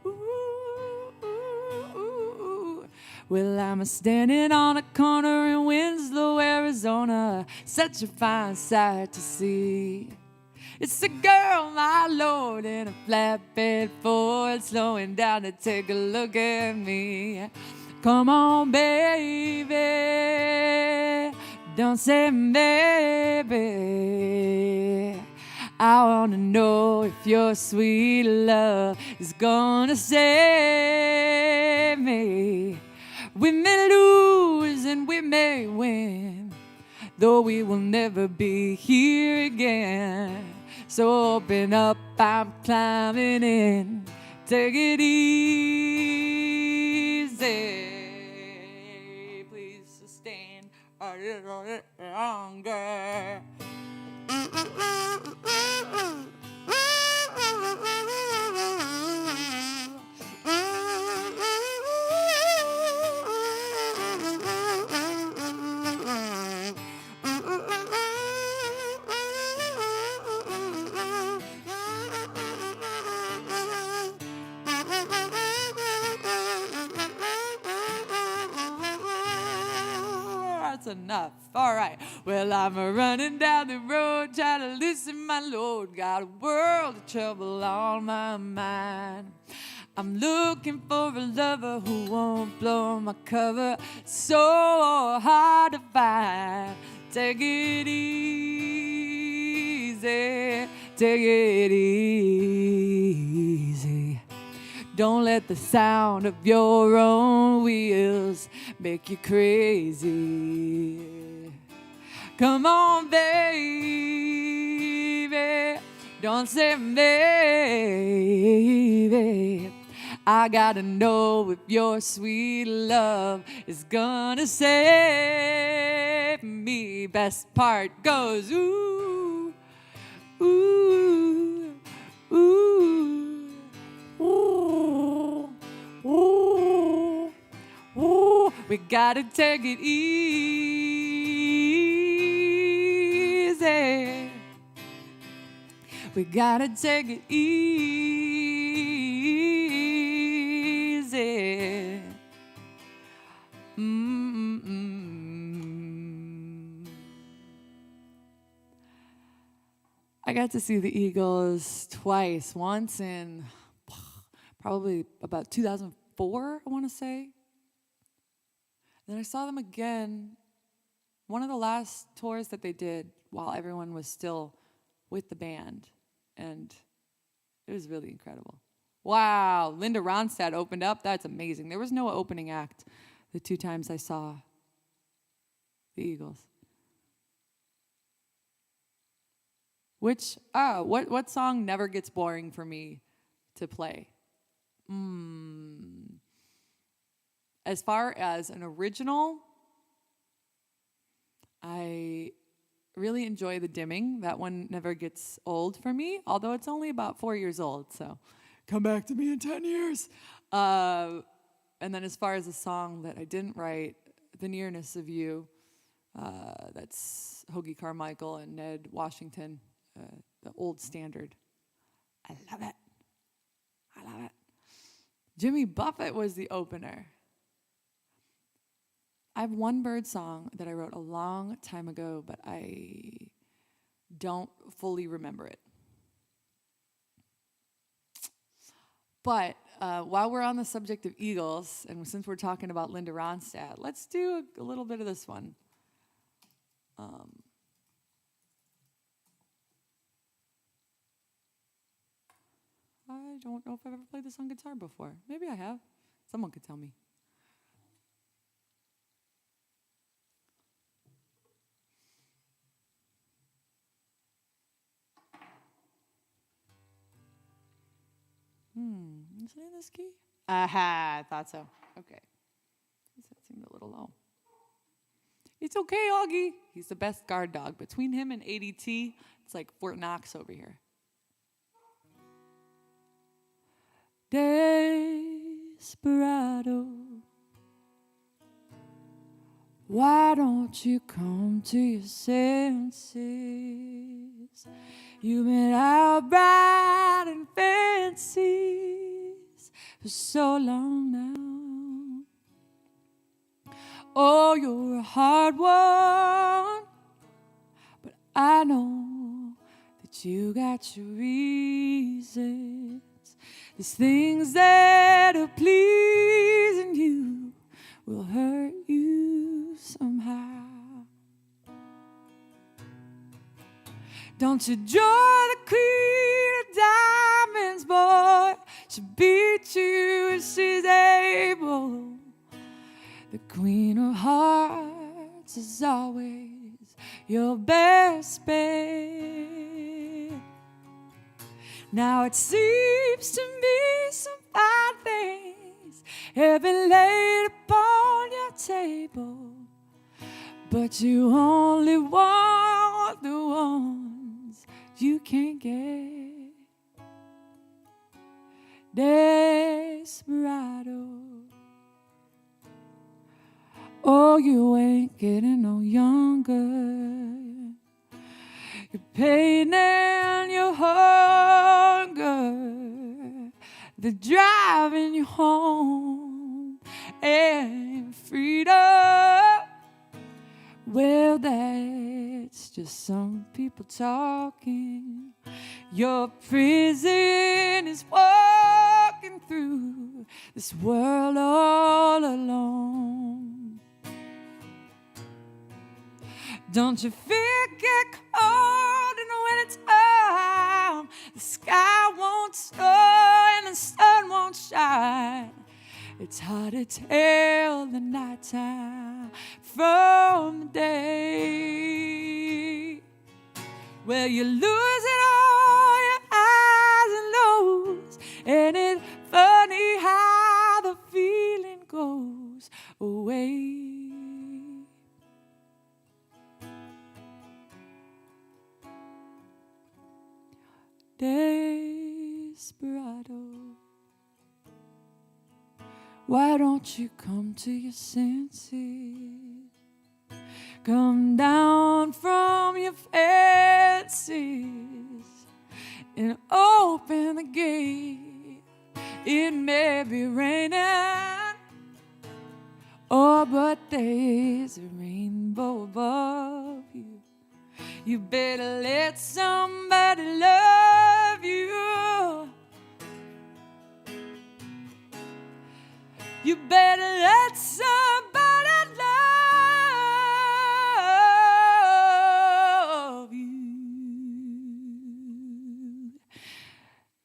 Ooh, ooh, ooh. Well, I'm standing on a corner in Winslow, Arizona. Such a fine sight to see. It's a girl, my lord, in a flatbed Ford, slowing down to take a look at me. Come on, baby, don't say maybe. I wanna know if your sweet love is gonna save me. We may lose and we may win, though we will never be here again. So open up, I'm climbing in. Take it easy. Please sustain a little bit longer. That's enough. All right. Well, I'm running down the road, trying to loosen my load. Got a world of trouble on my mind. I'm looking for a lover who won't blow my cover. So hard to find. Take it easy. Take it easy. Don't let the sound of your own wheels make you crazy. Come on, baby, don't say maybe. I gotta know if your sweet love is gonna save me. Best part goes ooh, ooh, ooh, ooh, ooh, ooh. We gotta take it easy. We gotta take it easy. I got to see the Eagles twice. Once in probably about 2004, I want to say. Then I saw them again, one of the last tours that they did while everyone was still with the band. And it was really incredible. Wow, Linda Ronstadt opened up. That's amazing. There was no opening act the two times I saw the Eagles. What song never gets boring for me to play? As far as an original, I really enjoy The Dimming. That one never gets old for me, although it's only about 4 years old, so come back to me in 10 years. And then as far as a song that I didn't write, The Nearness of You, that's Hoagie Carmichael and Ned Washington, the old standard. I love it. I love it. Jimmy Buffett was the opener. I have one bird song that I wrote a long time ago, but I don't fully remember it. But while we're on the subject of Eagles, and since we're talking about Linda Ronstadt, let's do a little bit of this one. I don't know if I've ever played this on guitar before. Maybe I have. Someone could tell me. Is it in this key? Aha, I thought so. Okay. That seemed a little low. It's okay, Augie. He's the best guard dog. Between him and ADT, it's like Fort Knox over here. Desperado, why don't you come to your senses? You've been out riding fancies for so long now. Oh, you're a hard one, but I know that you got your reasons. These things that are pleasing you will hurt you somehow. Don't you join the queen of diamonds, boy. She'll beat you if she's able. The queen of hearts is always your best bet. Now it seems to me some fine things have been laid upon your table, but you only want the ones you can't get. Desperado, oh, you ain't getting no younger. Your pain and your hunger, they're driving you home. And freedom, well, that's just some people talking. Your prison is walking through this world all alone. Don't you feel get cold, and when it's time, the sky won't snow and the sun won't shine. It's hard to tell the nighttime from the day. Well, you lose it all, your highs and lows, and it's funny how the feeling goes away. Desperado, why don't you come to your senses? Come down from your fancies and open the gate. It may be raining, oh, but there's a rainbow above you. You better let somebody love you. You better let somebody love you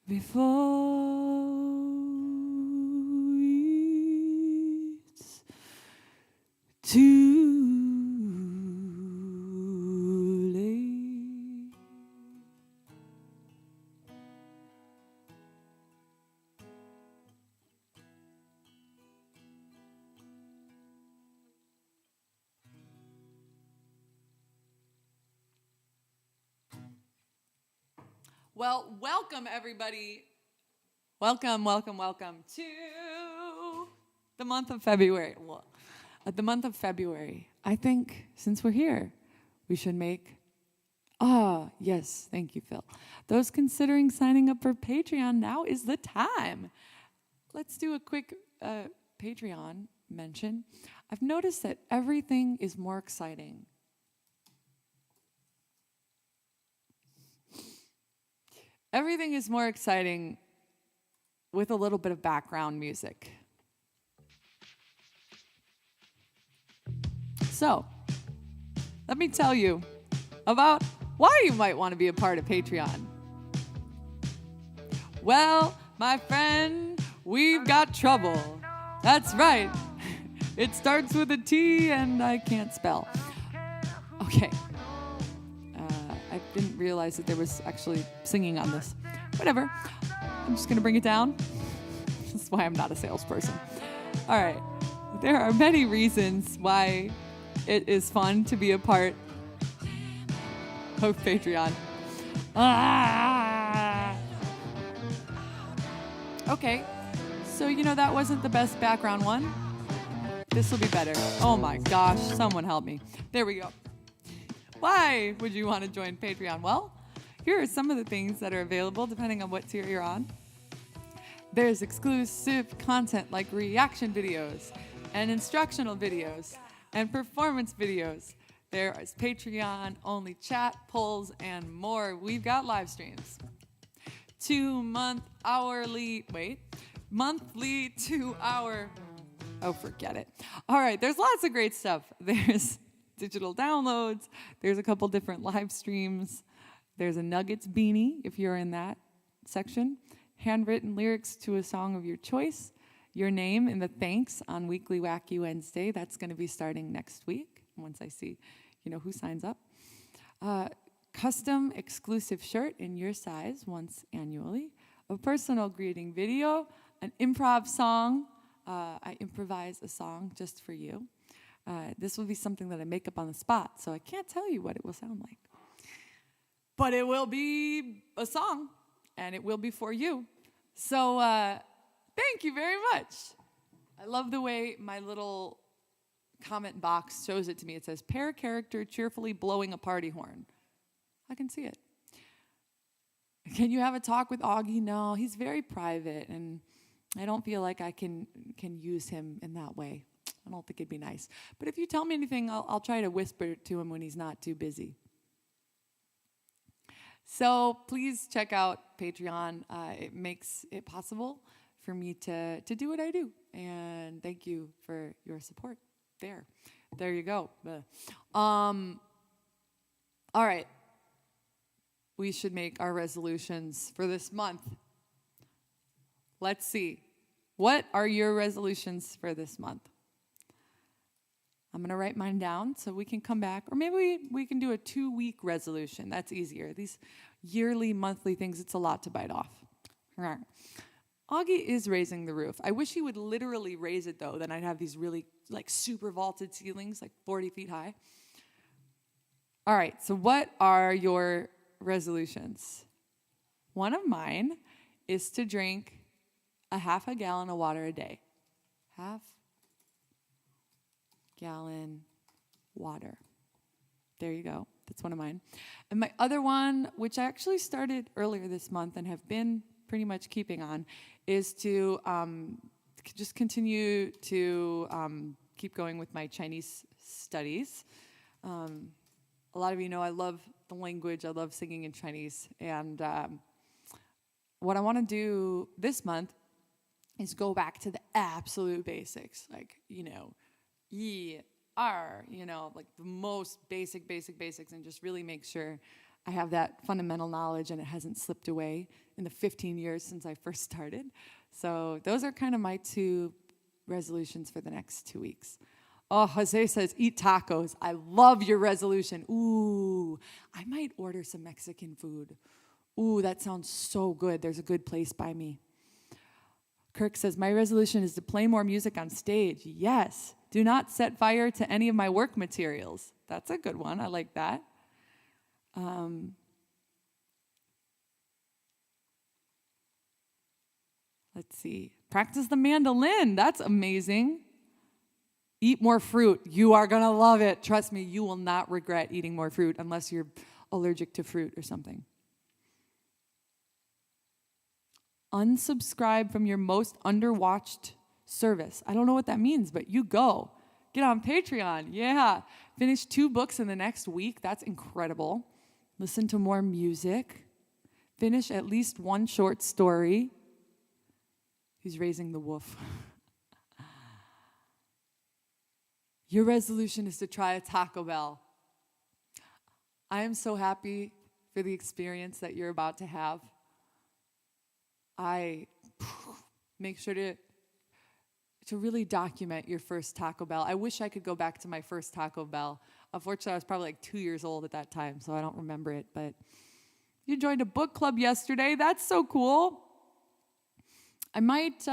before it's too late. Well, welcome everybody. Welcome to the month of February. Well, the month of February. I think since we're here, we should make, yes, thank you, Phil. Those considering signing up for Patreon, now is the time. Let's do a quick Patreon mention. I've noticed that everything is more exciting. Everything is more exciting with a little bit of background music. So, let me tell you about why you might want to be a part of Patreon. Well, my friend, we've got trouble. That's right. It starts with a T and I can't spell. Okay. I didn't realize that there was actually singing on this. Whatever. I'm just going to bring it down. That's why I'm not a salesperson. All right. There are many reasons why it is fun to be a part of Patreon. Okay, so that wasn't the best background one. This will be better. Oh my gosh, someone help me. There we go. Why would you want to join Patreon? Well, here are some of the things that are available depending on what tier you're on. There's exclusive content like reaction videos and instructional videos and performance videos. There is Patreon-only chat, polls, and more. We've got live streams. Monthly 2-hour. Oh, forget it. All right, there's lots of great stuff. There's digital downloads. There's a couple different live streams. There's a Nuggets beanie, if you're in that section. Handwritten lyrics to a song of your choice. Your name in the thanks on Weekly Wacky Wednesday. That's going to be starting next week, once I see, who signs up. Custom exclusive shirt in your size once annually. A personal greeting video. An improv song. I improvise a song just for you. This will be something that I make up on the spot, so I can't tell you what it will sound like. But it will be a song, and it will be for you. So thank you very much. I love the way my little comment box shows it to me. It says, pair character cheerfully blowing a party horn. I can see it. Can you have a talk with Augie? No, he's very private, and I don't feel like I can use him in that way. I don't think it'd be nice. But if you tell me anything, I'll try to whisper to him when he's not too busy. So please check out Patreon. It makes it possible for me to do what I do. And thank you for your support. There you go. All right. We should make our resolutions for this month. Let's see. What are your resolutions for this month? I'm going to write mine down so we can come back. Or maybe we can do a 2-week resolution. That's easier. These yearly, monthly things, it's a lot to bite off. All right. Augie is raising the roof. I wish he would literally raise it, though. Then I'd have these really, super vaulted ceilings, 40 feet high. All right. So what are your resolutions? One of mine is to drink a half a gallon of water a day. Half gallon water. There you go. That's one of mine. And my other one, which I actually started earlier this month and have been pretty much keeping on, is to just continue to keep going with my Chinese studies. A lot of you know I love the language. I love singing in Chinese. And what I want to do this month is go back to the absolute basics, yi, r, the most basics, and just really make sure I have that fundamental knowledge and it hasn't slipped away in the 15 years since I first started. So those are kind of my 2 resolutions for the next 2 weeks. Oh, Jose says, eat tacos. I love your resolution. Ooh, I might order some Mexican food. Ooh, that sounds so good. There's a good place by me. Kirk says, my resolution is to play more music on stage. Yes. Do not set fire to any of my work materials. That's a good one. I like that. Let's see. Practice the mandolin. That's amazing. Eat more fruit. You are going to love it. Trust me, you will not regret eating more fruit unless you're allergic to fruit or something. Unsubscribe from your most underwatched service. I don't know what that means, but you go. Get on Patreon. Yeah. Finish 2 books in the next week. That's incredible. Listen to more music. Finish at least 1 short story. He's raising the wolf. Your resolution is to try a Taco Bell. I am so happy for the experience that you're about to have. I make sure to really document your first Taco Bell. I wish I could go back to my first Taco Bell. Unfortunately, I was probably 2 years old at that time, so I don't remember it. But you joined a book club yesterday. That's so cool. I might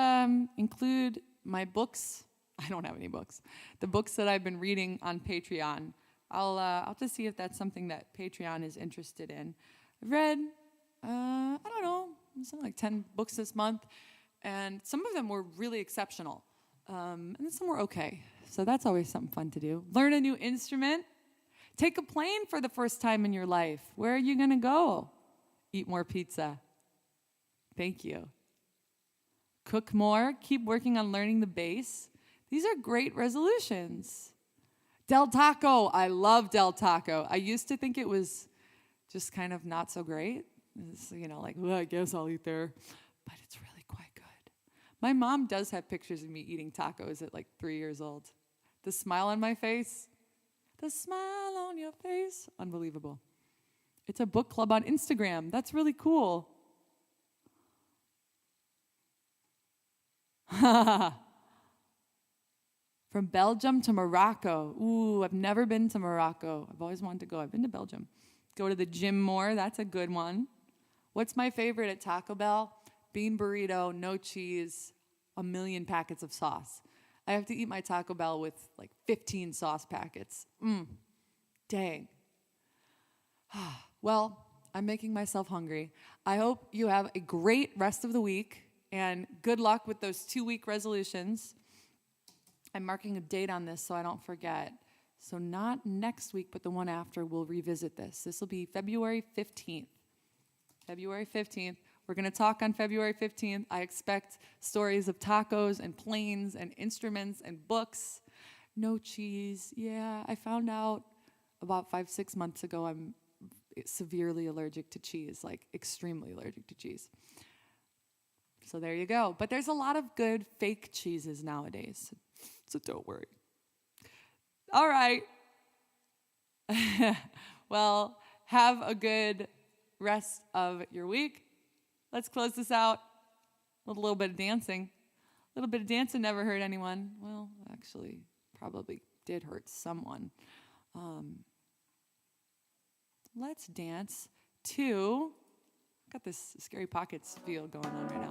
include my books I don't have any books. The books that I've been reading on Patreon, I'll just see if that's something that Patreon is interested in. I've read, I don't know, something like 10 books this month, and some of them were really exceptional, and some were okay. So that's always something fun to do. Learn a new instrument. Take a plane for the first time in your life. Where are you going to go? Eat more pizza. Thank you. Cook more. Keep working on learning the bass. These are great resolutions. Del Taco. I love Del Taco. I used to think it was just kind of not so great. It's, like, well, I guess I'll eat there. But it's really quite good. My mom does have pictures of me eating tacos at like 3 years old. The smile on my face. The smile on your face. Unbelievable. It's a book club on Instagram. That's really cool. From Belgium to Morocco. Ooh, I've never been to Morocco. I've always wanted to go. I've been to Belgium. Go to the gym more. That's a good one. What's my favorite at Taco Bell? Bean burrito, no cheese, 1 million packets of sauce. I have to eat my Taco Bell with like 15 sauce packets. Dang. Well, I'm making myself hungry. I hope you have a great rest of the week and good luck with those 2-week resolutions. I'm marking a date on this so I don't forget. So not next week, but the one after, we'll revisit this. This will be February 15th. February 15th. We're going to talk on February 15th. I expect stories of tacos and planes and instruments and books. No cheese. Yeah, I found out about 5-6 months ago I'm severely allergic to cheese, like extremely allergic to cheese. So there you go. But there's a lot of good fake cheeses nowadays, so don't worry. All right. Well, have a good rest of your week. Let's close this out with a little bit of dancing. A little bit of dancing never hurt anyone. Well, actually, probably did hurt someone. Let's dance to, got this Scary Pockets feel going on right now.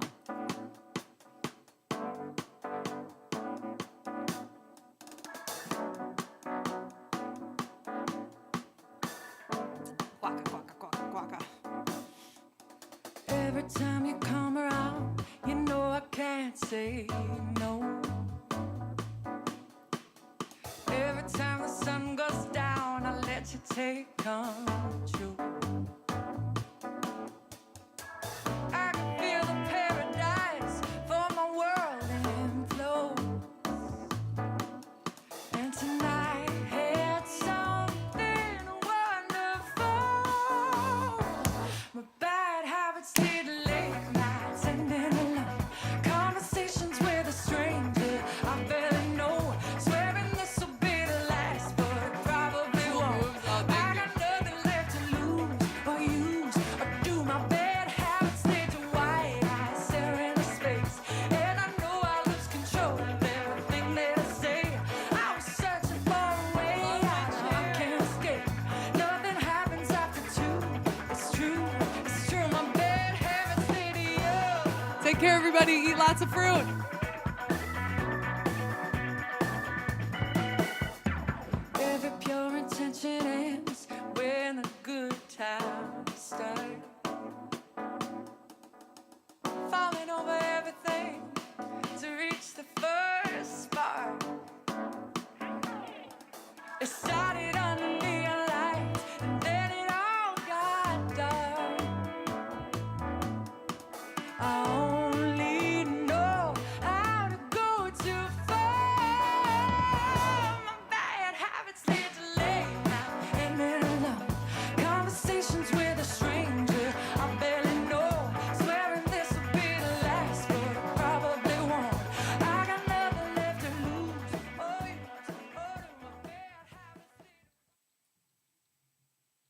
Every time you come around, you know I can't say no. Every time the sun goes down, I let you take control. I can feel the paradise for my world implodes. And tonight had something wonderful. My bad habits lead to late nights and then alone conversations with a stranger I barely know. Swearing this will be the last, but it probably won't. I got nothing left to lose or use or do. My bad habits lead to white eyes staring into space, and I know I lose control of everything that I say. I was searching for a way out, I can't escape. Nothing happens after 2. It's true, my bad habits lead to you. Take care, everybody. Eat lots of fruit. Every pure intention ends when the good times